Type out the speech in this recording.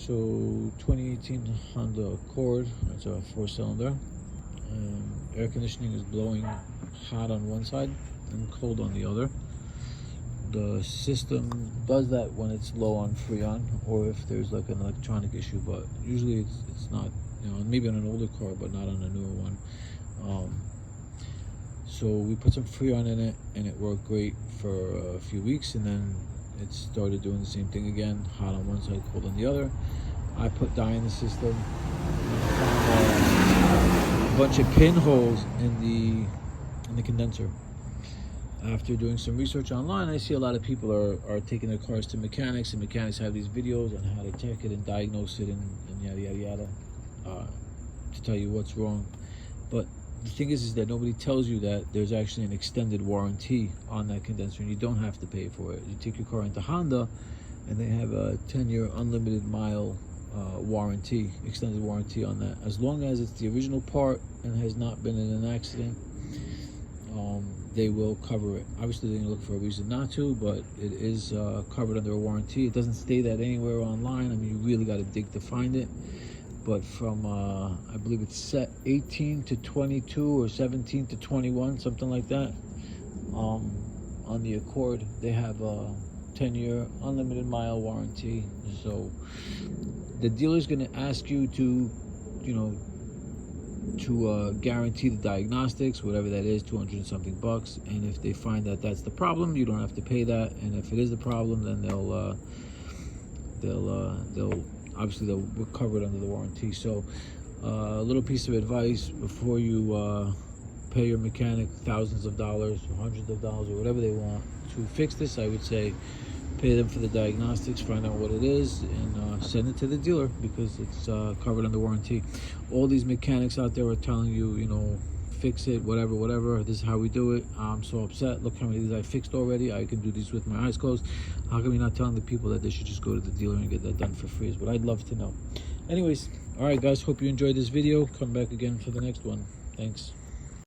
So 2018 Honda Accord, it's a 4-cylinder. Air conditioning is blowing hot on one side and cold on the other. The system does that when it's low on Freon or if there's like an electronic issue, but usually it's not, you know, maybe on an older car but not on a newer one. So we put some Freon in it and it worked great for a few weeks, and then it started doing the same thing again, hot on one side, cold on the other. I put Theye in the system, found a bunch of pinholes in the condenser. After doing some research online, I see a lot of people are taking their cars to mechanics, and mechanics have these videos on how to check it and diagnose it and yada yada yada to tell you what's wrong. But the thing is that nobody tells you that there's actually an extended warranty on that condenser, and you don't have to pay for it. You take your car into Honda, and they have a 10-year unlimited mile warranty, extended warranty on that. As long as it's the original part and has not been in an accident, they will cover it. Obviously, they didn't look for a reason not to, but it is covered under a warranty. It doesn't say that anywhere online. I mean, you really got to dig to find it. But from, I believe it's set 18 to 22 or 17 to 21, something like that. On the Accord, they have a 10-year unlimited mile warranty. So the dealer's going to ask you to, guarantee the diagnostics, whatever that is, 200 and something bucks. And if they find that that's the problem, you don't have to pay that. And if it is the problem, then they'll obviously they'll cover it under the warranty. So a little piece of advice before you pay your mechanic thousands of dollars or hundreds of dollars or whatever they want to fix this, I would say pay them for the diagnostics, find out what it is, and send it to the dealer because it's covered under warranty. All these mechanics out there are telling you, fix it, whatever, this is how we do it. I'm so upset. Look how many of these I fixed already. I can do these with my eyes closed. How come you're not telling the people that they should just go to the dealer and get that done for free? Is what I'd love to know. Anyways, all right guys, hope you enjoyed this video. Come back again for the next one. Thanks.